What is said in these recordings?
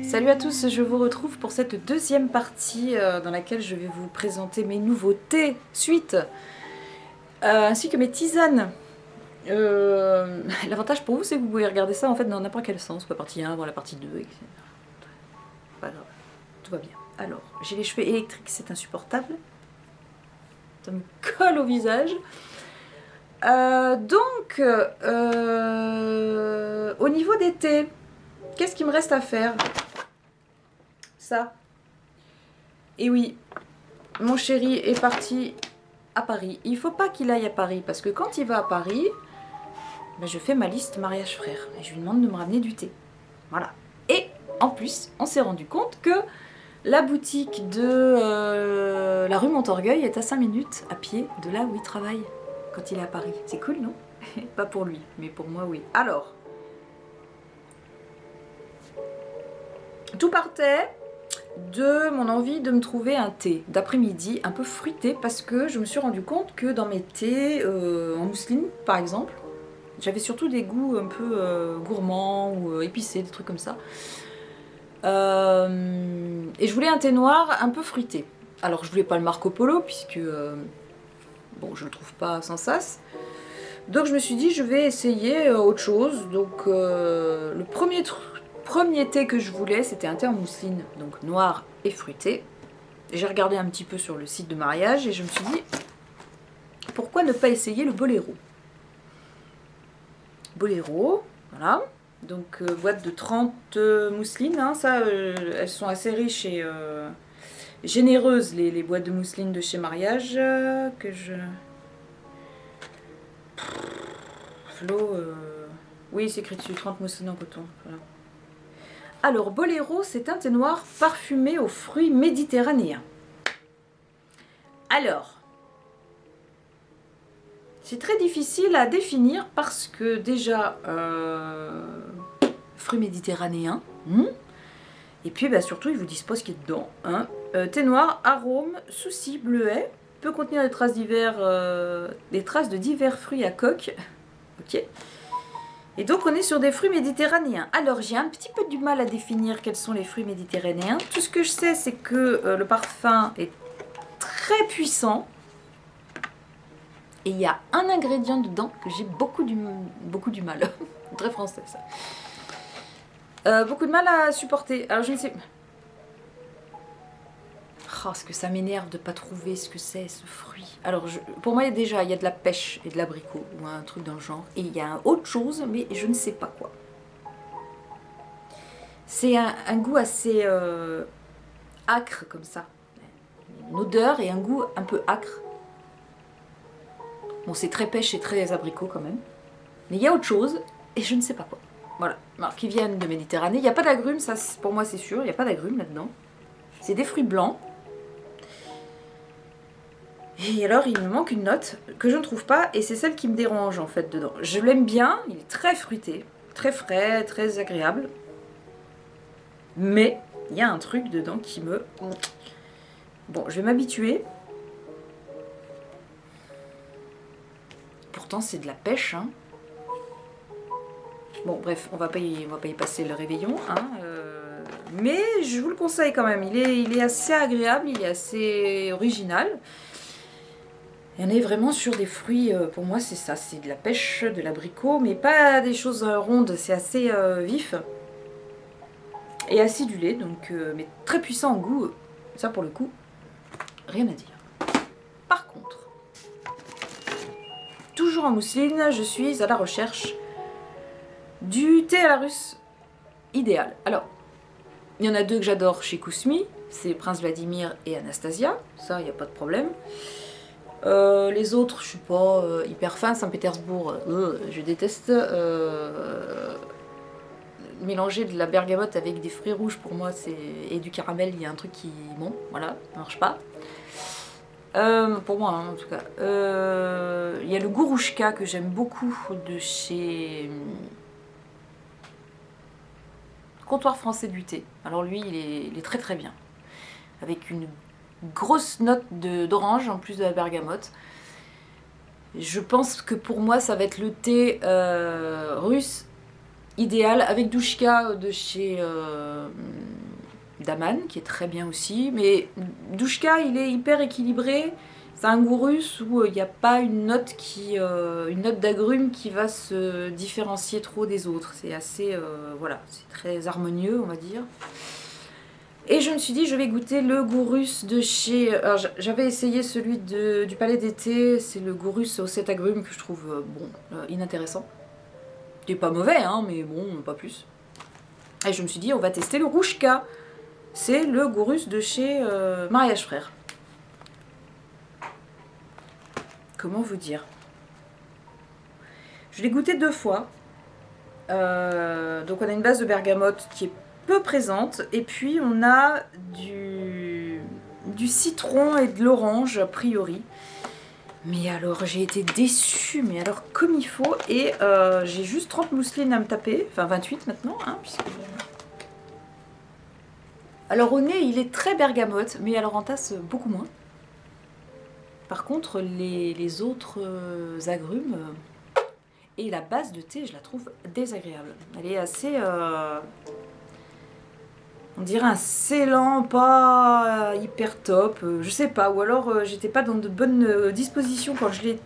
Salut à tous, je vous retrouve pour cette deuxième partie dans laquelle je vais vous présenter mes nouveautés suite ainsi que mes tisanes. L'avantage pour vous, c'est que vous pouvez regarder ça en fait dans n'importe quel sens, la partie 1 avant la partie 2, etc. Pas grave, tout va bien. Alors, j'ai les cheveux électriques, c'est insupportable. Ça me colle au visage. Au niveau des thés, qu'est-ce qu'il me reste à faire? Ça. Et oui, mon chéri est parti à Paris. Il faut pas qu'il aille à Paris parce que quand il va à Paris, ben je fais ma liste mariage frère et je lui demande de me ramener du thé. Voilà. Et en plus, on s'est rendu compte que la boutique de la rue Montorgueil est à 5 minutes à pied de là où il travaille quand il est à Paris. C'est cool, non? Pas pour lui, mais pour moi, oui. Alors, tout partait de mon envie de me trouver un thé d'après-midi un peu fruité parce que je me suis rendu compte que dans mes thés en mousseline par exemple, j'avais surtout des goûts un peu gourmands ou épicés, des trucs comme ça. Et je voulais un thé noir un peu fruité. Alors je voulais pas le Marco Polo puisque bon, je le trouve pas sans sas. Donc je me suis dit je vais essayer autre chose. Donc le premier thé que je voulais, c'était un thé en mousseline, donc noir et fruité. J'ai regardé un petit peu sur le site de mariage et je me suis dit, pourquoi ne pas essayer le Boléro? Boléro, voilà. Donc boîte de 30 mousselines, hein, ça, elles sont assez riches et généreuses, les boîtes de mousseline de chez Mariage, que je... Flo, oui, c'est écrit dessus, 30 mousselines en coton, voilà. Alors, Boléro, c'est un thé noir parfumé aux fruits méditerranéens. Alors, c'est très difficile à définir parce que déjà, fruits méditerranéens, et puis bah, surtout, ils vous disent pas ce qu'il y a dedans. Hein. Thé noir, arôme, souci, bleuet, peut contenir des traces de divers fruits à coque. Ok. Et donc on est sur des fruits méditerranéens. Alors j'ai un petit peu du mal à définir quels sont les fruits méditerranéens. Tout ce que je sais, c'est que le parfum est très puissant. Et il y a un ingrédient dedans que j'ai beaucoup du mal. Très français ça. Beaucoup de mal à supporter. Alors je ne sais... Oh, ce que ça m'énerve de ne pas trouver ce que c'est, ce fruit. Alors, pour moi, il y a de la pêche et de l'abricot, ou un truc dans le genre. Et il y a autre chose, mais je ne sais pas quoi. C'est un goût assez acre, comme ça. Une odeur et un goût un peu acre. Bon, c'est très pêche et très abricot, quand même. Mais il y a autre chose, et je ne sais pas quoi. Voilà. Alors, qui viennent de Méditerranée. Il n'y a pas d'agrumes, ça, pour moi, c'est sûr. Il n'y a pas d'agrumes là-dedans. C'est des fruits blancs. Et alors il me manque une note que je ne trouve pas et c'est celle qui me dérange en fait dedans. Je l'aime bien, il est très fruité, très frais, très agréable. Mais il y a un truc dedans qui me... Bon, je vais m'habituer. Pourtant c'est de la pêche. Hein. Bon bref, on va pas y passer le réveillon. Hein, mais je vous le conseille quand même, il est assez agréable, il est assez original. Et on est vraiment sur des fruits, pour moi c'est ça, c'est de la pêche, de l'abricot, mais pas des choses rondes, c'est assez vif et acidulé, donc, mais très puissant en goût, ça pour le coup, rien à dire. Par contre, toujours en mousseline, je suis à la recherche du thé à la russe idéal. Alors, il y en a deux que j'adore chez Kousmi, c'est Prince Vladimir et Anastasia, ça il n'y a pas de problème. Les autres, je suis pas hyper fan. Saint-Pétersbourg, je déteste. Mélanger de la bergamote avec des fruits rouges, pour moi, et du caramel, il y a un truc qui... Bon, voilà, ça marche pas. Pour moi, hein, en tout cas. Il y a le Gourouchka que j'aime beaucoup de chez Comptoir français du thé. Alors lui, il est très très bien. Avec une grosse note d'orange en plus de la bergamote. Je pense que pour moi, ça va être le thé russe idéal avec Douchka de chez Daman, qui est très bien aussi. Mais Douchka, il est hyper équilibré. C'est un goût russe où il n'y a pas une note d'agrumes qui va se différencier trop des autres. C'est assez, voilà, c'est très harmonieux, on va dire. Et je me suis dit, je vais goûter le goût russe de chez... Alors, j'avais essayé celui du Palais d'été, c'est le goût russe aux 7 agrumes que je trouve, inintéressant. Il n'est pas mauvais, hein, mais bon, pas plus. Et je me suis dit, on va tester le Rouchka. C'est le goût russe de chez Mariage Frères. Comment vous dire? Je l'ai goûté 2 fois. Donc on a une base de bergamote qui est peu présente. Et puis on a du citron et de l'orange, a priori. Mais alors j'ai été déçue, mais alors comme il faut. Et j'ai juste 30 mousselines à me taper. Enfin 28 maintenant, hein, puisque... Alors au nez il est très bergamote, mais alors en tasse beaucoup moins. Par contre les autres agrumes et la base de thé je la trouve désagréable. Elle est assez... on dirait un Ceylan pas hyper top, je sais pas. Ou alors j'étais pas dans de bonnes dispositions quand je l'ai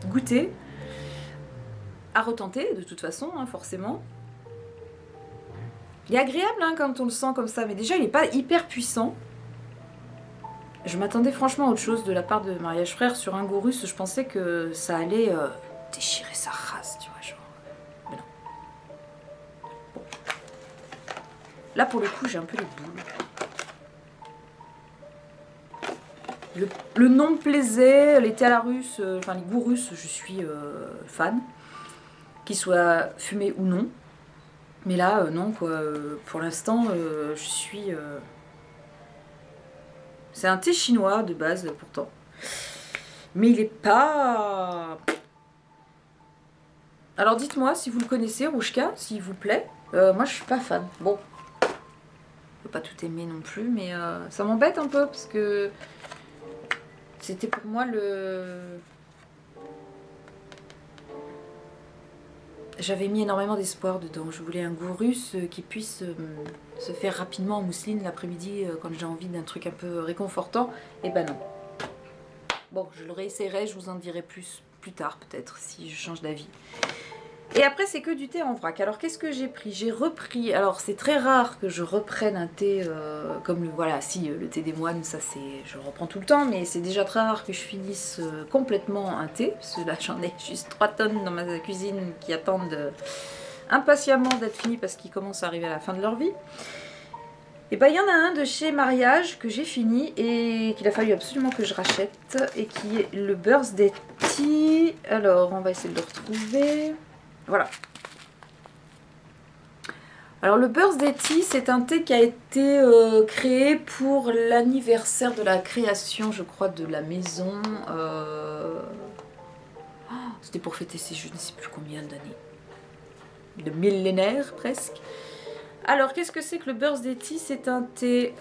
goûté. À retenter de toute façon, hein, forcément. Il est agréable hein, quand on le sent comme ça, mais déjà il n'est pas hyper puissant. Je m'attendais franchement à autre chose de la part de Mariage Frères sur un goût russe. Je pensais que ça allait déchirer sa race, tu vois, genre. Mais non. Bon. Là pour le coup j'ai un peu les boules. Le nom me plaisait, les thés à la russe, enfin les goûts russes, je suis fan. Qu'ils soient fumés ou non. Mais là, non, quoi. Pour l'instant, je suis... C'est un thé chinois de base, pourtant. Mais il est pas... Alors dites-moi si vous le connaissez, Rouchka, s'il vous plaît. Moi, je suis pas fan. Bon. Je peux pas tout aimer non plus, mais ça m'embête un peu, parce que... C'était pour moi le... J'avais mis énormément d'espoir dedans. Je voulais un goût russe qui puisse se faire rapidement en mousseline l'après-midi quand j'ai envie d'un truc un peu réconfortant. Et ben non. Bon, je le réessayerai, je vous en dirai plus tard peut-être si je change d'avis. Et après c'est que du thé en vrac. Alors qu'est-ce que j'ai pris? J'ai repris, alors c'est très rare que je reprenne un thé comme le, voilà, si le thé des moines, ça c'est, je le reprends tout le temps, mais c'est déjà très rare que je finisse complètement un thé, parce que là j'en ai juste 3 tonnes dans ma cuisine qui attendent impatiemment d'être finis parce qu'ils commencent à arriver à la fin de leur vie. Et ben il y en a un de chez Mariage que j'ai fini et qu'il a fallu absolument que je rachète et qui est le Birthday Tea. Alors on va essayer de le retrouver. Voilà. Alors le Birthday Tea, c'est un thé qui a été créé pour l'anniversaire de la création, je crois, de la maison. C'était pour fêter ces je ne sais plus combien d'années. De millénaires presque. Alors qu'est-ce que c'est que le Birthday Tea? C'est un thé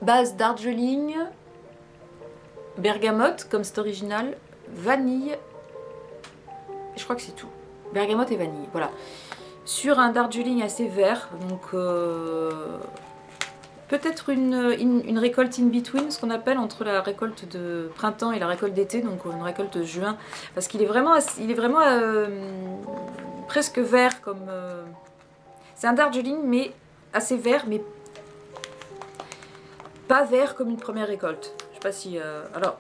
base Darjeeling, bergamote comme c'est original, vanille. Je crois que c'est tout. Bergamote et vanille, voilà. Sur un Darjeeling assez vert, donc peut-être une récolte in between, ce qu'on appelle entre la récolte de printemps et la récolte d'été, donc une récolte de juin, parce qu'il est vraiment, presque vert comme... C'est un Darjeeling, mais assez vert, mais pas vert comme une première récolte. Je sais pas si... alors,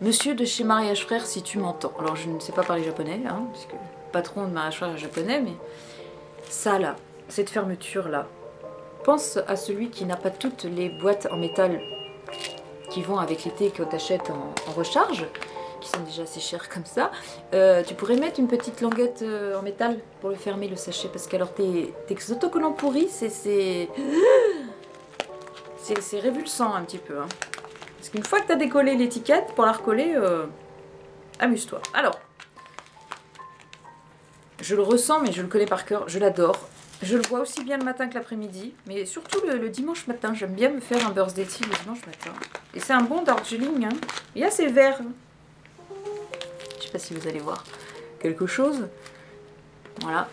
Monsieur de chez Mariage Frères, si tu m'entends. Alors je ne sais pas parler japonais, hein, puisque le patron de Mariage Frères est japonais, mais ça là, cette fermeture là, pense à celui qui n'a pas toutes les boîtes en métal qui vont avec les thés que tu achètes en recharge, qui sont déjà assez chers comme ça. Tu pourrais mettre une petite languette en métal pour le fermer le sachet, parce qu'alors tes autocollants pourris, c'est révulsant un petit peu, hein. Parce qu'une fois que tu as décollé l'étiquette, pour la recoller, amuse-toi. Alors, je le ressens, mais je le connais par cœur, je l'adore. Je le bois aussi bien le matin que l'après-midi, mais surtout le dimanche matin. J'aime bien me faire un birthday tea le dimanche matin. Et c'est un bon Darjeeling, hein. Il y a ces verts. Je sais pas si vous allez voir quelque chose. Voilà.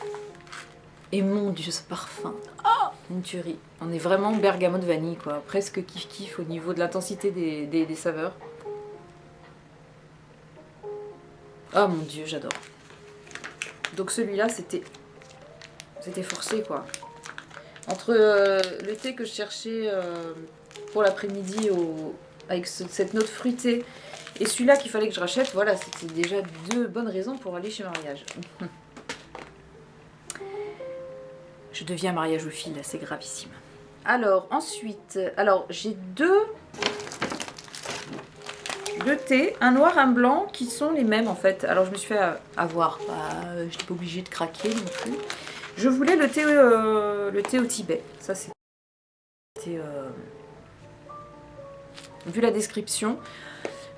Et mon dieu, ce parfum. Oh, une tuerie. On est vraiment bergamote vanille, quoi. Presque kiff-kiff au niveau de l'intensité des saveurs. Oh mon dieu, j'adore. Donc celui-là, c'était forcé, quoi. Entre le thé que je cherchais pour l'après-midi avec cette note fruitée et celui-là qu'il fallait que je rachète, voilà, c'était déjà 2 bonnes raisons pour aller chez Mariage. Je deviens mariage au fil, c'est gravissime. Alors, ensuite, j'ai deux thés, un noir, un blanc, qui sont les mêmes en fait. Alors, je me suis fait avoir, je n'étais pas obligée de craquer non plus. Je voulais le thé au Tibet. Ça, c'était... vu la description.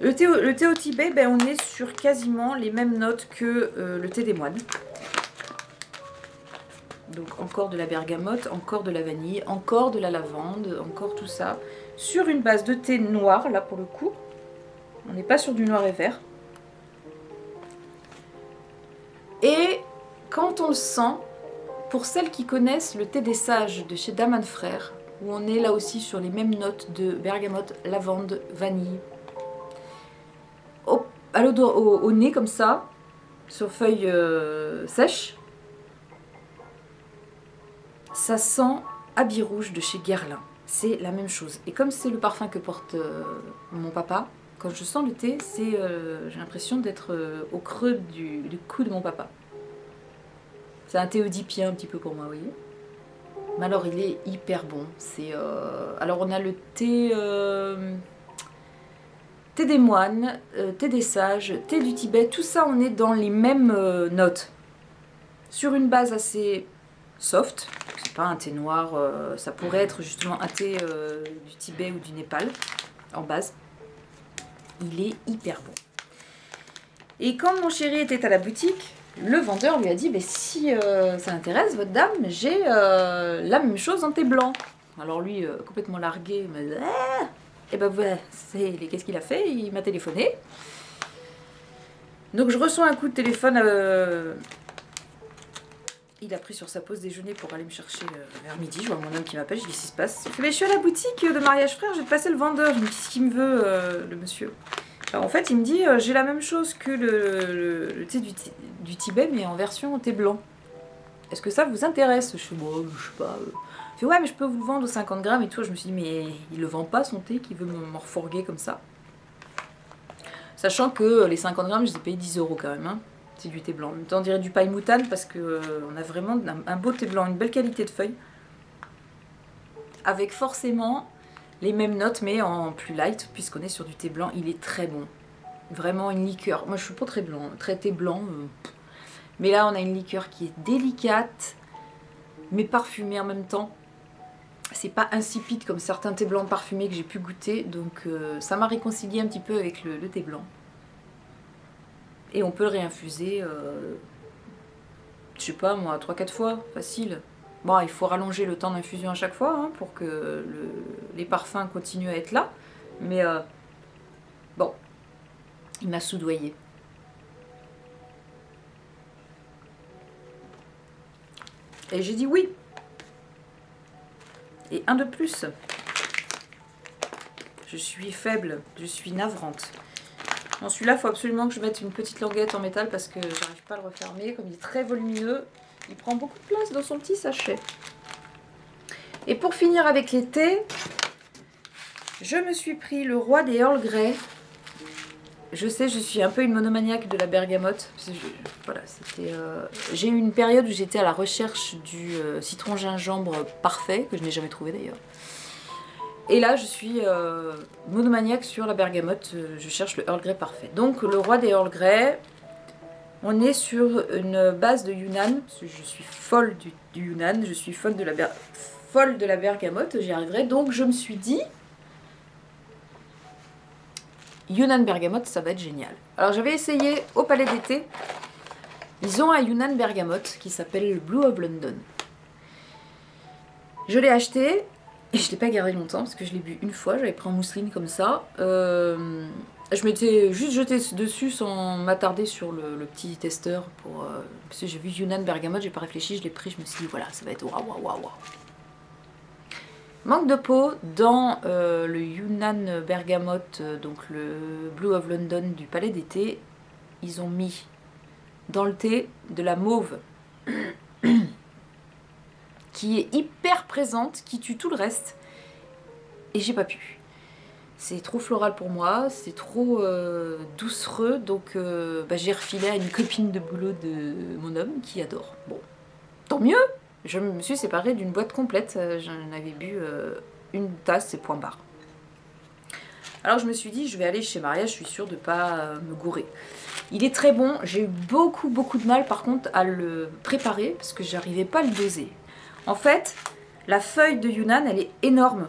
Le thé au Tibet, ben, on est sur quasiment les mêmes notes que le thé des moines. Donc encore de la bergamote, encore de la vanille, encore de la lavande, encore tout ça. Sur une base de thé noir, là pour le coup. On n'est pas sur du noir et vert. Et quand on le sent, pour celles qui connaissent le thé des sages de chez Daman Frères, où on est là aussi sur les mêmes notes de bergamote, lavande, vanille, au nez comme ça, sur feuilles sèches, ça sent habit rouge de chez Guerlain. C'est la même chose. Et comme c'est le parfum que porte mon papa, quand je sens le thé, j'ai l'impression d'être au creux du cou de mon papa. C'est un thé oedipien un petit peu pour moi, vous voyez. Mais alors il est hyper bon. Alors on a le thé des moines, thé des sages, thé du Tibet. Tout ça, on est dans les mêmes notes. Sur une base assez soft. C'est pas un thé noir, ça pourrait être justement un thé du Tibet ou du Népal en base. Il est hyper bon. Et quand mon chéri était à la boutique, le vendeur lui a dit si ça l'intéresse, votre dame, j'ai la même chose en thé blanc. Alors lui, complètement largué, il m'a dit et ben voilà, qu'est-ce qu'il a fait? Il m'a téléphoné. Donc je reçois un coup de téléphone. Il a pris sur sa pause déjeuner pour aller me chercher vers midi. Je vois mon homme qui m'appelle, je dis qu'est-ce qui se passe. Il fait mais je suis à la boutique de Mariage Frère, je vais te passer le vendeur. Je me dis qu'est-ce qu'il me veut, le monsieur. Alors en fait, il me dit j'ai la même chose que le thé du Tibet, mais en version thé blanc. Est-ce que ça vous intéresse? Je fais bon, je sais pas. Il fait ouais, mais je peux vous le vendre aux 50 grammes et tout. Je me suis dit mais il le vend pas son thé, qui veut m'en refourguer comme ça. Sachant que les 50 grammes, je les ai payés 10 € quand même. Hein. C'est du thé blanc. En même temps, on dirait du paille moutane parce que on a vraiment un beau thé blanc, une belle qualité de feuilles. Avec forcément les mêmes notes, mais en plus light, puisqu'on est sur du thé blanc. Il est très bon. Vraiment une liqueur. Moi, je suis pas très blanc, très thé blanc. Mais là, on a une liqueur qui est délicate, mais parfumée en même temps. C'est pas insipide comme certains thés blancs parfumés que j'ai pu goûter. Donc, ça m'a réconcilié un petit peu avec le thé blanc. Et on peut le réinfuser, je sais pas moi, 3-4 fois, facile. Bon, il faut rallonger le temps d'infusion à chaque fois hein, pour que les parfums continuent à être là. Mais bon, il m'a soudoyé. Et j'ai dit oui. Et un de plus. Je suis faible, je suis navrante. Bon, celui-là, il faut absolument que je mette une petite languette en métal parce que j'arrive pas à le refermer. Comme il est très volumineux, il prend beaucoup de place dans son petit sachet. Et pour finir avec les thés, je me suis pris le roi des Earl Grey. Je sais, je suis un peu une monomaniaque de la bergamote. Voilà, j'ai eu une période où j'étais à la recherche du citron gingembre parfait, que je n'ai jamais trouvé d'ailleurs. Et là, je suis monomaniaque sur la bergamote. Je cherche le Earl Grey parfait. Donc, le roi des Earl Grey, on est sur une base de Yunnan. Je suis folle du Yunnan. Je suis folle de la bergamote. J'y arriverai. Donc, je me suis dit, Yunnan bergamote, ça va être génial. Alors, j'avais essayé au Palais d'été. Ils ont un Yunnan bergamote qui s'appelle le Blue of London. Je l'ai acheté et je ne l'ai pas gardé longtemps parce que je l'ai bu une fois. J'avais pris en mousseline comme ça. Je m'étais juste jetée dessus sans m'attarder sur le petit testeur. Parce que j'ai vu Yunnan bergamote, j'ai pas réfléchi, je l'ai pris, je me suis dit voilà, ça va être waouh waouh waouh. Manque de peau dans le Yunnan bergamote, donc le Blue of London du Palais d'été. Ils ont mis dans le thé de la mauve qui est hyper présente, qui tue tout le reste. Et j'ai pas pu. C'est trop floral pour moi, c'est trop doucereux, donc j'ai refilé à une copine de boulot de mon homme qui adore. Bon, tant mieux. Je me suis séparée d'une boîte complète, j'en avais bu une tasse et point barre. Alors je me suis dit, je vais aller chez Maria, je suis sûre de pas me gourer. Il est très bon, j'ai eu beaucoup de mal par contre à le préparer parce que j'arrivais pas à le doser. En fait, la feuille de Yunnan, elle est énorme.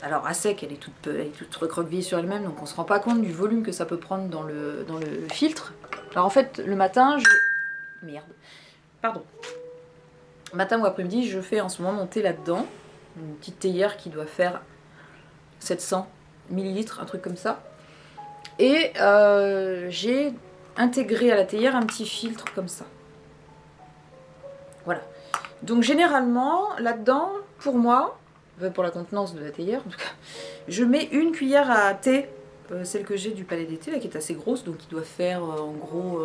Alors à sec, elle est toute recroquevillée sur elle-même, donc on se rend pas compte du volume que ça peut prendre dans le filtre. Alors en fait, le matin, Merde. Pardon. Matin ou après-midi, je fais en ce moment mon thé là-dedans. Une petite théière qui doit faire 700 millilitres, un truc comme ça. Et j'ai intégré à la théière un petit filtre comme ça. Voilà. Donc généralement, là-dedans, pour moi, pour la contenance de la théière en tout cas, je mets une cuillère à thé, celle que j'ai du Palais d'été, là, qui est assez grosse, donc qui doit faire en gros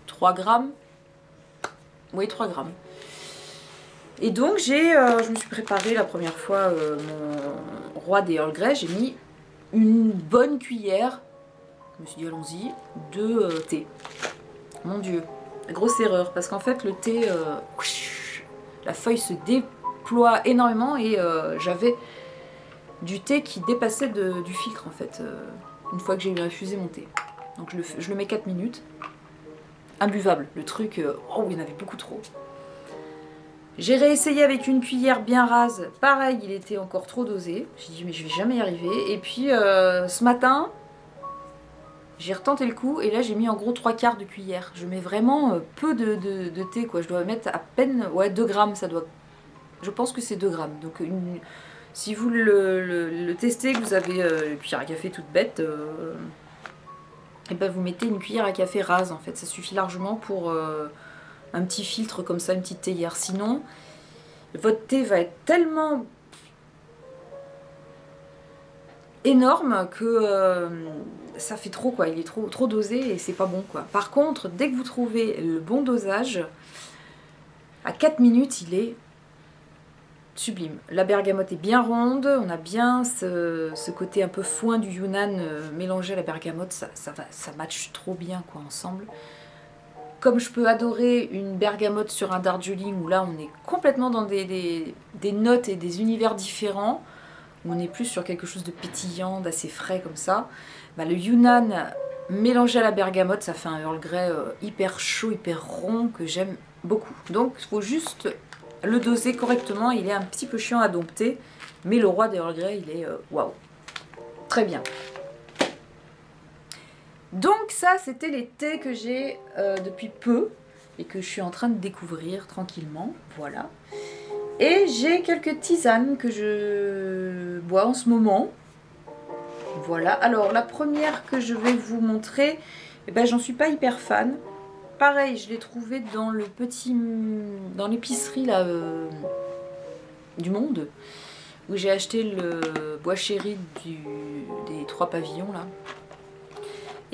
3 grammes. Oui, 3 grammes. Et donc je me suis préparé la première fois mon roi des Earl Grey, j'ai mis une bonne cuillère, je me suis dit allons-y, de thé. Mon Dieu, grosse erreur, parce qu'en fait le thé, la feuille se déploie énormément et j'avais du thé qui dépassait du filtre en fait, une fois que j'ai eu infusé mon thé. Donc je le mets 4 minutes. Imbuvable, le truc, oh il y en avait beaucoup trop. J'ai réessayé avec une cuillère bien rase, pareil il était encore trop dosé. J'ai dit mais je vais jamais y arriver. Et puis ce matin, j'ai retenté le coup et là j'ai mis en gros 3/4 de cuillère. Je mets vraiment peu de thé quoi, je dois mettre à peine 2 grammes ça doit. Je pense que c'est 2 grammes. Donc si vous le testez, que vous avez une cuillère à café toute bête, et ben vous mettez une cuillère à café rase en fait, ça suffit largement pour un petit filtre comme ça, une petite théière. Sinon, votre thé va être tellement énorme que ça fait trop quoi, il est trop dosé et c'est pas bon quoi. Par contre, dès que vous trouvez le bon dosage, à 4 minutes, il est sublime. La bergamote est bien ronde, on a bien ce côté un peu foin du Yunnan mélangé à la bergamote, ça matche trop bien quoi ensemble. Comme je peux adorer une bergamote sur un Darjeeling où là on est complètement dans des notes et des univers différents, où on est plus sur quelque chose de pétillant, d'assez frais comme ça, bah, le Yunnan mélangé à la bergamote, ça fait un Earl Grey hyper chaud, hyper rond que j'aime beaucoup. Donc il faut juste le doser correctement, il est un petit peu chiant à dompter, mais le roi des Earl Grey il est waouh, très bien. Donc ça, c'était les thés que j'ai depuis peu et que je suis en train de découvrir tranquillement, voilà. Et j'ai quelques tisanes que je bois en ce moment. Voilà, alors la première que je vais vous montrer, eh ben, j'en suis pas hyper fan. Pareil, je l'ai trouvée dans l'épicerie là du Monde, où j'ai acheté le bois chéri des 3 pavillons là.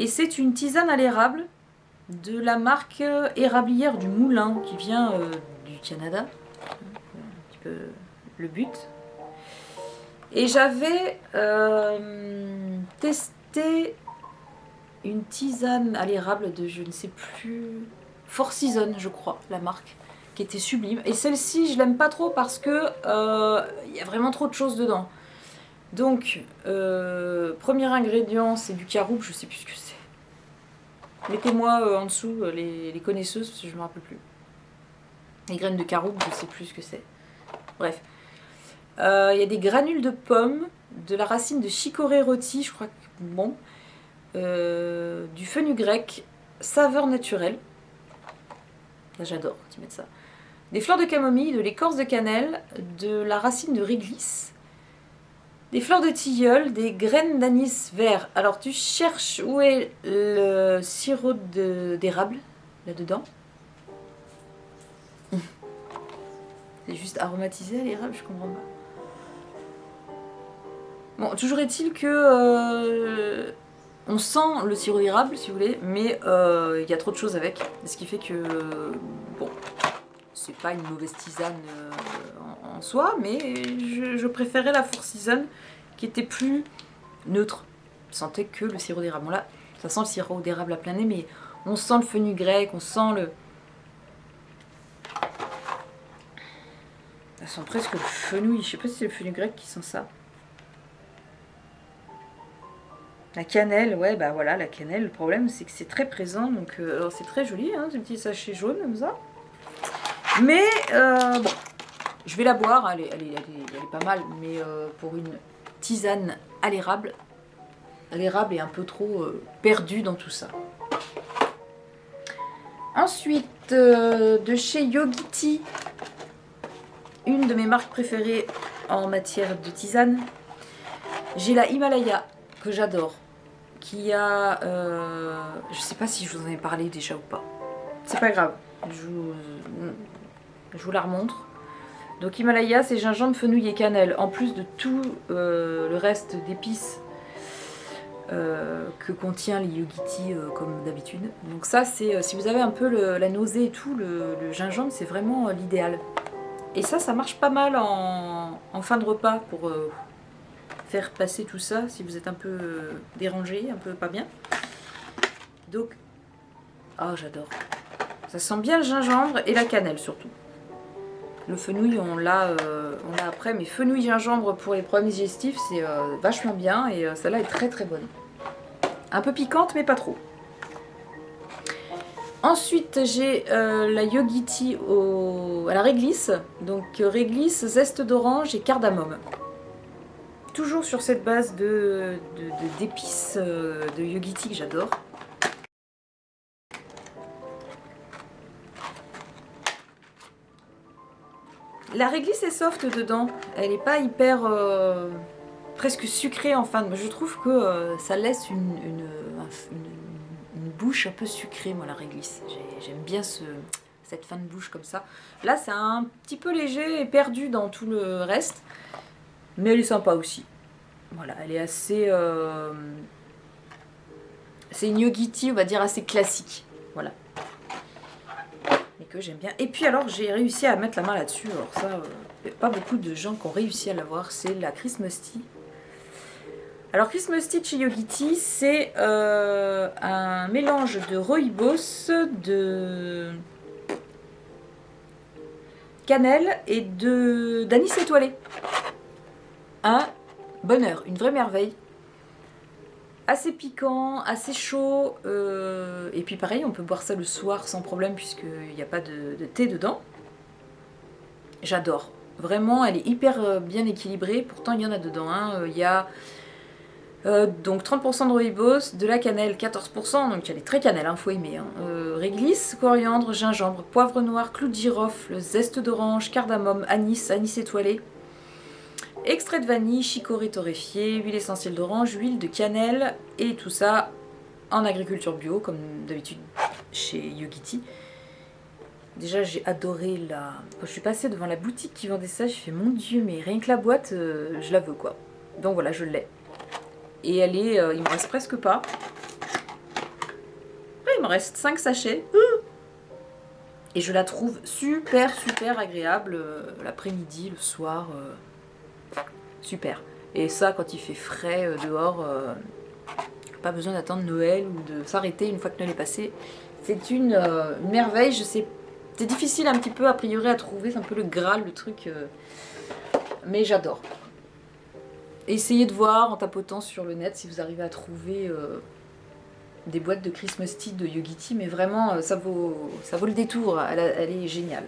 Et c'est une tisane à l'érable de la marque érablière du Moulin qui vient du Canada. Un petit peu le but. Et j'avais testé une tisane à l'érable de je ne sais plus, Four Seasons je crois la marque, qui était sublime. Et celle-ci je l'aime pas trop parce que y a vraiment trop de choses dedans. Donc premier ingrédient c'est du caroube, je sais plus ce que c'est. Mettez-moi en dessous les connaisseuses parce que je me rappelle plus. Les graines de caroube, je sais plus ce que c'est. Bref. Il y a des granules de pommes, de la racine de chicorée rôti, je crois que bon. Du fenugrec, saveur naturelle. Là j'adore quand ils mettent ça. des fleurs de camomille, de l'écorce de cannelle, de la racine de réglisse, des fleurs de tilleul, des graines d'anis vert. Alors tu cherches où est le sirop d'érable, là-dedans. C'est juste aromatisé à l'érable, je comprends pas. Bon, toujours est-il que on sent le sirop d'érable, si vous voulez, mais il y a trop de choses avec. Ce qui fait que, bon, c'est pas une mauvaise tisane en soi, mais je préférais la Four Seasons qui était plus neutre. Je sentais que le sirop d'érable. Bon là, ça sent le sirop d'érable à plein nez, mais on sent le fenugrec, on sent le... Ça sent presque le fenouil. Je sais pas si c'est le fenugrec qui sent ça. La cannelle, ouais, bah voilà, la cannelle, le problème c'est que c'est très présent, donc alors c'est très joli, hein, ce petit sachet jaune comme ça. Mais bon, je vais la boire, elle est pas mal, mais pour une tisane à l'érable est un peu trop perdue dans tout ça. Ensuite, de chez Yogiti, une de mes marques préférées en matière de tisane, j'ai la Himalaya, que j'adore, qui a... je sais pas si je vous en ai parlé déjà ou pas. C'est pas grave, je vous la remontre. Donc Himalaya, c'est gingembre, fenouil et cannelle, en plus de tout le reste d'épices que contient les Yogiti comme d'habitude. Donc ça, c'est si vous avez un peu la nausée et tout, le gingembre, c'est vraiment l'idéal. Et ça marche pas mal en fin de repas pour faire passer tout ça, si vous êtes un peu dérangé, un peu pas bien. Donc, oh j'adore. Ça sent bien le gingembre et la cannelle surtout. Le fenouil, on l'a après, mais fenouil gingembre pour les problèmes digestifs, c'est vachement bien et celle-là est très très bonne. Un peu piquante, mais pas trop. Ensuite, j'ai la Yogiti à la réglisse. Donc réglisse, zeste d'orange et cardamome. Toujours sur cette base d'épices de Yogiti que j'adore. La réglisse est soft dedans. Elle n'est pas hyper... presque sucrée en fin de... Je trouve que ça laisse une bouche un peu sucrée, moi, la réglisse. J'aime bien cette fin de bouche comme ça. Là, c'est un petit peu léger et perdu dans tout le reste. Mais elle est sympa aussi. Voilà, elle est assez... c'est une Yogiti, on va dire, assez classique. Voilà. Et que j'aime bien. Et puis alors, j'ai réussi à mettre la main là-dessus. Alors ça, il n'y a pas beaucoup de gens qui ont réussi à l'avoir. C'est la Christmas Tea. Alors Christmas Tea chez Yogiti, c'est un mélange de rooibos, de cannelle et d'anis étoilé. Un bonheur, une vraie merveille. Assez piquant, assez chaud. Et puis pareil, on peut boire ça le soir sans problème puisqu'il n'y a pas de thé dedans. J'adore. Vraiment, elle est hyper bien équilibrée. Pourtant, il y en a dedans. Hein. Il y a... donc 30% de rooibos, de la cannelle 14%, donc elle est très cannelle, faut aimer. Hein. Réglisse, coriandre, gingembre, poivre noir, clou de girofle, zeste d'orange, cardamome, anis étoilé, extrait de vanille, chicorée torréfiée, huile essentielle d'orange, huile de cannelle, et tout ça en agriculture bio, comme d'habitude chez Yogiti. Déjà j'ai adoré la... Quand je suis passée devant la boutique qui vendait ça, j'ai fait mon dieu, mais rien que la boîte, je la veux quoi. Donc voilà, je l'ai. Et elle est, il me reste presque pas. Ouais, il me reste 5 sachets. Et je la trouve super agréable l'après-midi, le soir. Super. Et ça, quand il fait frais dehors, pas besoin d'attendre Noël ou de s'arrêter une fois que Noël est passé. C'est une merveille, je sais. C'est difficile un petit peu a priori à trouver, c'est un peu le Graal, le truc. Mais j'adore. Essayez de voir en tapotant sur le net si vous arrivez à trouver des boîtes de Christmas Tea de Yogiti, mais vraiment ça vaut le détour, elle est géniale.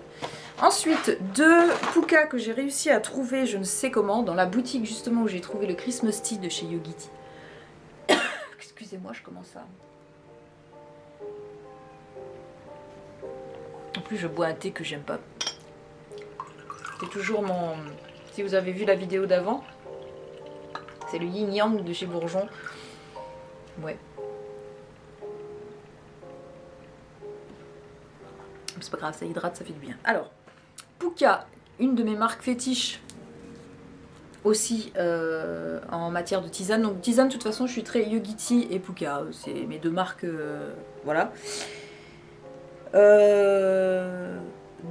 Ensuite, deux Puka que j'ai réussi à trouver, je ne sais comment, dans la boutique justement où j'ai trouvé le Christmas Tea de chez Yogiti. Excusez-moi, je commence à... En plus, je bois un thé que j'aime pas. C'est toujours mon... Si vous avez vu la vidéo d'avant, c'est le Yin Yang de chez Bourjon. Ouais. C'est pas grave, ça hydrate, ça fait du bien. Alors, Pukka, une de mes marques fétiches aussi en matière de tisane. Donc tisane, de toute façon, je suis très Yogi et Pukka. C'est mes deux marques, voilà.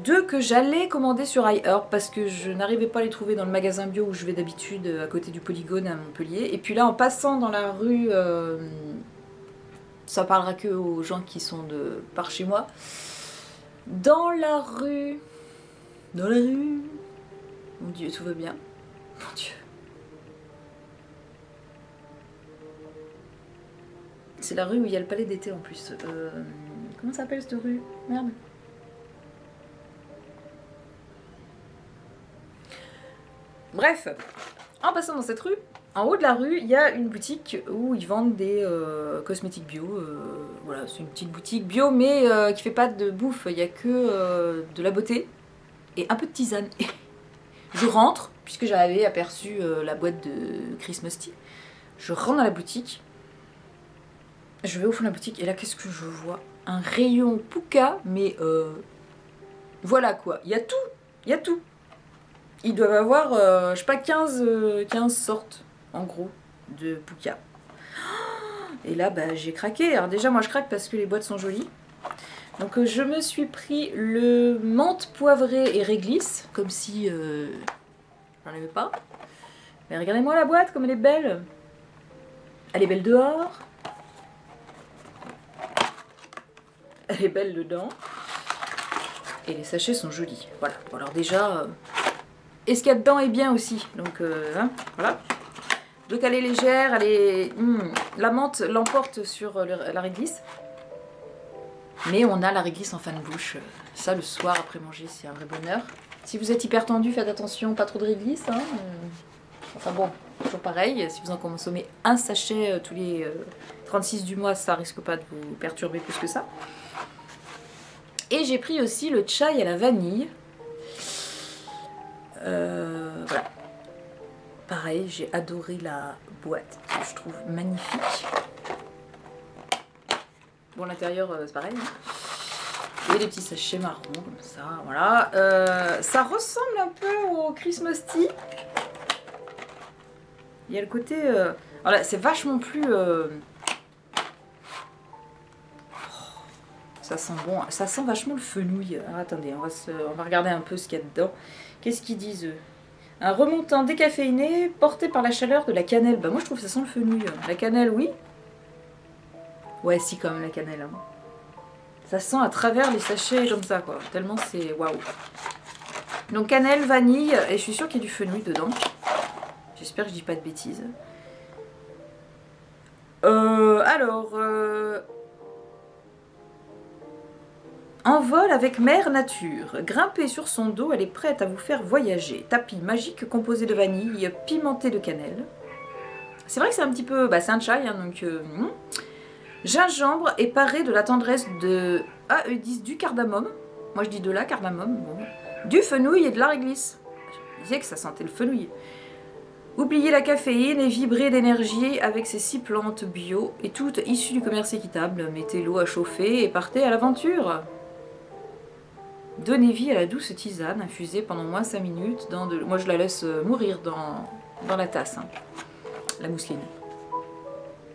Deux que j'allais commander sur iHerb parce que je n'arrivais pas à les trouver dans le magasin bio où je vais d'habitude, à côté du Polygone à Montpellier. Et puis là, en passant dans la rue, ça parlera que aux gens qui sont par chez moi. Dans la rue... Mon Dieu, tout va bien. Mon Dieu. C'est la rue où il y a le palais d'été en plus. Comment ça s'appelle cette rue? Merde. Bref, en passant dans cette rue, en haut de la rue, il y a une boutique où ils vendent des cosmétiques bio. Voilà, c'est une petite boutique bio, mais qui fait pas de bouffe. Il n'y a que de la beauté et un peu de tisane. Je rentre, puisque j'avais aperçu la boîte de Christmas Tea. Je rentre dans la boutique. Je vais au fond de la boutique et là, qu'est-ce que je vois? Un rayon Pukka, mais voilà quoi. Il y a tout. Il y a tout. Ils doivent avoir, je sais pas, 15 sortes, en gros, de Pukka. Et là, bah, j'ai craqué. Alors déjà, moi, je craque parce que les boîtes sont jolies. Donc, je me suis pris le menthe poivré et réglisse, comme si j'en avais pas. Mais regardez-moi la boîte, comme elle est belle. Elle est belle dehors. Elle est belle dedans. Et les sachets sont jolis. Voilà. Bon, alors déjà... Et ce qu'il y a dedans est bien aussi, donc hein, voilà. Donc elle est légère, elle est... la menthe l'emporte sur la réglisse. Mais on a la réglisse en fin de bouche. Ça, le soir, après manger, c'est un vrai bonheur. Si vous êtes hyper tendu, faites attention, pas trop de réglisse. Hein. Enfin bon, toujours pareil. Si vous en consommez un sachet tous les 36 du mois, ça risque pas de vous perturber plus que ça. Et j'ai pris aussi le chai à la vanille. Voilà. Pareil, j'ai adoré la boîte, que je trouve magnifique. Bon, l'intérieur, c'est pareil. Hein. Et des petits sachets marrons, comme ça, voilà. Ça ressemble un peu au Christmas Tea. Il y a le côté... Voilà, c'est vachement plus... Ça sent bon, ça sent vachement le fenouil. Alors, attendez, on va regarder un peu ce qu'il y a dedans. Qu'est-ce qu'ils disent eux? Un remontant décaféiné porté par la chaleur de la cannelle. Bah moi je trouve que ça sent le fenouil. La cannelle, oui. Ouais, si quand même la cannelle. Hein. Ça sent à travers les sachets comme ça quoi. Tellement c'est waouh. Donc cannelle, vanille et je suis sûre qu'il y a du fenouil dedans. J'espère que je dis pas de bêtises. En vol avec Mère Nature. Grimpez sur son dos, elle est prête à vous faire voyager. Tapis magique composé de vanille, pimenté de cannelle. C'est vrai que c'est un petit peu... Bah c'est un chai, hein, donc... Gingembre et paré de la tendresse de... Ah, eux disent du cardamome. Moi je dis de la cardamome. Bon. Du fenouil et de la réglisse. Je disais que ça sentait le fenouil. Oubliez la caféine et vibrez d'énergie avec ces 6 plantes bio et toutes issues du commerce équitable. Mettez l'eau à chauffer et partez à l'aventure. Donnez vie à la douce tisane infusée pendant moins 5 minutes dans de... Moi je la laisse mourir dans la tasse, hein, la mousseline.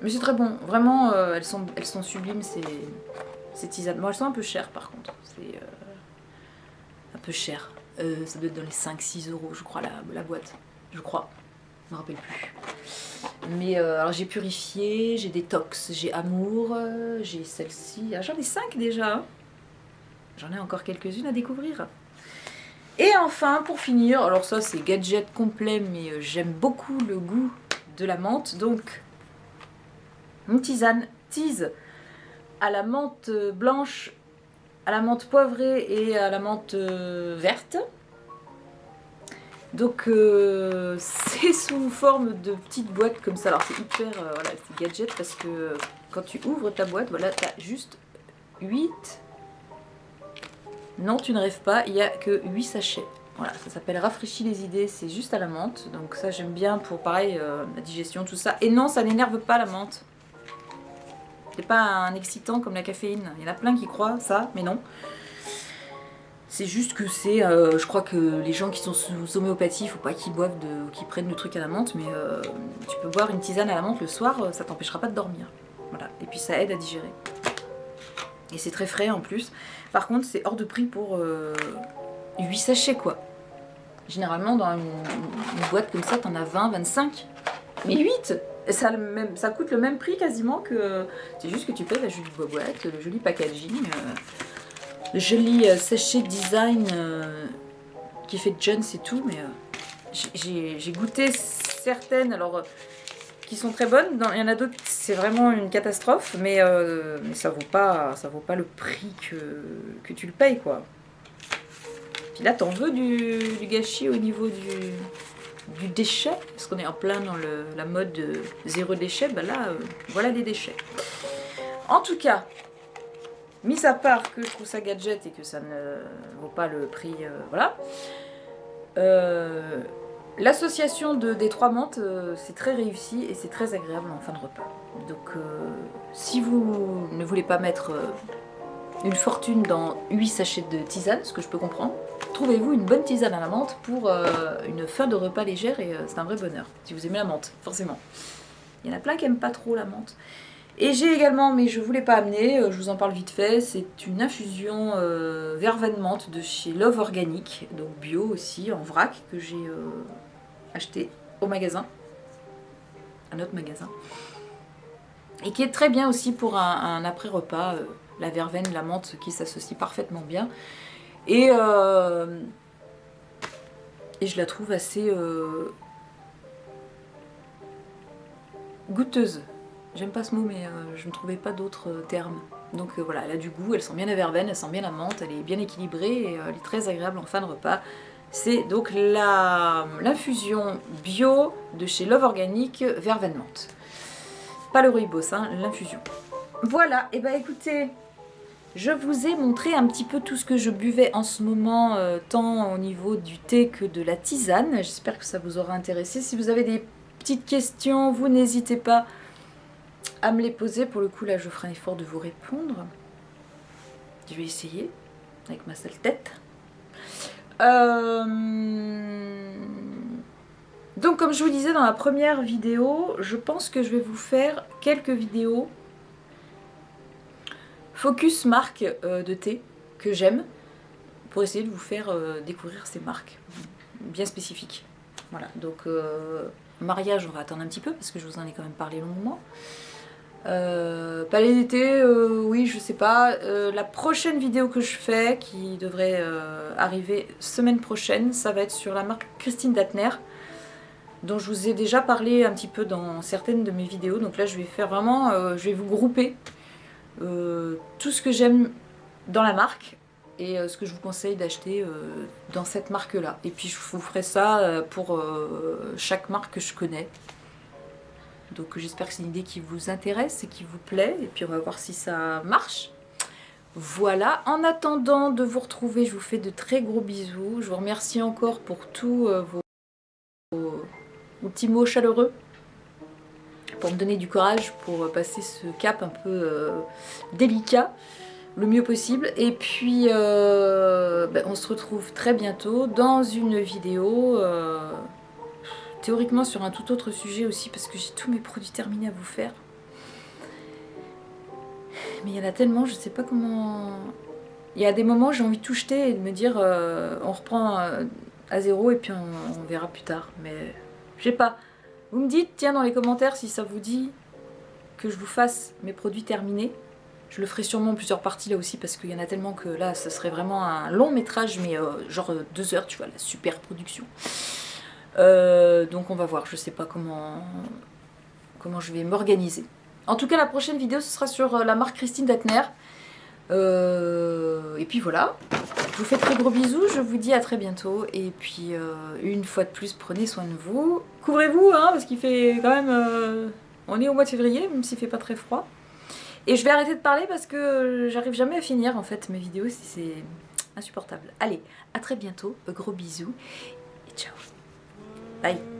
Mais c'est très bon, vraiment elles sont sublimes ces tisanes. Bon elles sont un peu chères par contre, c'est un peu cher. Ça doit être dans les 5-6 € je crois la boîte, je crois, je me rappelle plus. Mais alors j'ai purifié, j'ai détox, j'ai amour, j'ai celle-ci, j'en ai 5 déjà. Hein. J'en ai encore quelques-unes à découvrir. Et enfin, pour finir, alors ça c'est gadget complet, mais j'aime beaucoup le goût de la menthe. Donc, une tisane tease à la menthe blanche, à la menthe poivrée et à la menthe verte. Donc, c'est sous forme de petites boîtes comme ça. Alors c'est hyper, voilà, c'est gadget parce que quand tu ouvres ta boîte, voilà, tu as juste 8... Non, tu ne rêves pas, il n'y a que 8 sachets. Voilà, ça s'appelle rafraîchit les idées, c'est juste à la menthe. Donc ça j'aime bien pour pareil, la digestion, tout ça. Et non, ça n'énerve pas la menthe. C'est pas un excitant comme la caféine. Il y en a plein qui croient ça, mais non. C'est juste que c'est, je crois que les gens qui sont sous homéopathie, il faut pas qu'ils boivent ou qu'ils prennent le truc à la menthe, mais tu peux boire une tisane à la menthe le soir, ça t'empêchera pas de dormir. Voilà, et puis ça aide à digérer. Et c'est très frais en plus. Par contre, c'est hors de prix pour 8 sachets quoi. Généralement, dans une boîte comme ça, t'en as 20, 25. Mais 8 ça coûte le même prix quasiment que... C'est juste que tu payes la jolie boîte, le joli packaging... le joli sachet design qui fait Jones et tout, mais j'ai goûté certaines, alors qui sont très bonnes. Il y en a d'autres, c'est vraiment une catastrophe, mais ça vaut pas le prix que tu le payes, quoi. Puis là, t'en veux du gâchis au niveau du déchet, parce qu'on est en plein dans la mode zéro déchet. Bah là, voilà des déchets. En tout cas. Mis à part que je trouve ça gadget et que ça ne vaut pas le prix, voilà. L'association des trois menthes, c'est très réussi et c'est très agréable en fin de repas. Donc si vous ne voulez pas mettre une fortune dans 8 sachets de tisane, ce que je peux comprendre, trouvez-vous une bonne tisane à la menthe pour une fin de repas légère et c'est un vrai bonheur. Si vous aimez la menthe, forcément. Il y en a plein qui n'aiment pas trop la menthe. Et j'ai également, mais je ne vous l'ai pas amené, je vous en parle vite fait, c'est une infusion verveine menthe de chez Love Organic, donc bio aussi, en vrac, que j'ai acheté au magasin, un autre magasin, et qui est très bien aussi pour un après-repas, la verveine, la menthe qui s'associe parfaitement bien, et je la trouve assez goûteuse. J'aime pas ce mot, mais je ne trouvais pas d'autres termes. Donc voilà, elle a du goût, elle sent bien la verveine, elle sent bien la menthe, elle est bien équilibrée et elle est très agréable en fin de repas. C'est donc l'infusion bio de chez Love Organic verveine menthe. Pas le rooibos, hein, l'infusion. Voilà, et bah écoutez, je vous ai montré un petit peu tout ce que je buvais en ce moment, tant au niveau du thé que de la tisane. J'espère que ça vous aura intéressé. Si vous avez des petites questions, vous n'hésitez pas à me les poser. Pour le coup, là, je ferai un effort de vous répondre. Je vais essayer, avec ma sale tête. Donc, comme je vous disais dans la première vidéo, je pense que je vais vous faire quelques vidéos focus marque de thé que j'aime, pour essayer de vous faire découvrir ces marques bien spécifiques. Voilà, donc mariage, on va attendre un petit peu, parce que je vous en ai quand même parlé longuement. Palais d'été, oui, je sais pas. La prochaine vidéo que je fais, qui devrait arriver semaine prochaine, ça va être sur la marque Christine Datner, dont je vous ai déjà parlé un petit peu dans certaines de mes vidéos. Donc là, je vais faire vraiment, je vais vous grouper tout ce que j'aime dans la marque et ce que je vous conseille d'acheter dans cette marque-là. Et puis je vous ferai ça pour chaque marque que je connais. Donc j'espère que c'est une idée qui vous intéresse et qui vous plaît. Et puis on va voir si ça marche. Voilà, en attendant de vous retrouver, je vous fais de très gros bisous. Je vous remercie encore pour tous vos petits mots chaleureux, pour me donner du courage, pour passer ce cap un peu délicat, le mieux possible. Et puis on se retrouve très bientôt dans une vidéo... théoriquement sur un tout autre sujet aussi, parce que j'ai tous mes produits terminés à vous faire. Mais il y en a tellement, je sais pas comment... Il y a des moments où j'ai envie de tout jeter et de me dire on reprend à zéro et puis on verra plus tard. Mais je sais pas. Vous me dites, tiens, dans les commentaires si ça vous dit que je vous fasse mes produits terminés. Je le ferai sûrement en plusieurs parties là aussi, parce qu'il y en a tellement que là, ça serait vraiment un long métrage, mais genre 2 heures, tu vois, la super production. Donc on va voir, je sais pas comment je vais m'organiser. En tout cas, la prochaine vidéo, ce sera sur la marque Christine Datner. Et puis voilà, je vous fais de très gros bisous, je vous dis à très bientôt. Et puis une fois de plus, prenez soin de vous. Couvrez-vous, hein, parce qu'il fait quand même... on est au mois de février, même s'il fait pas très froid. Et je vais arrêter de parler parce que j'arrive jamais à finir en fait mes vidéos. insupportable. Allez, à très bientôt, gros bisous et ciao. Bye.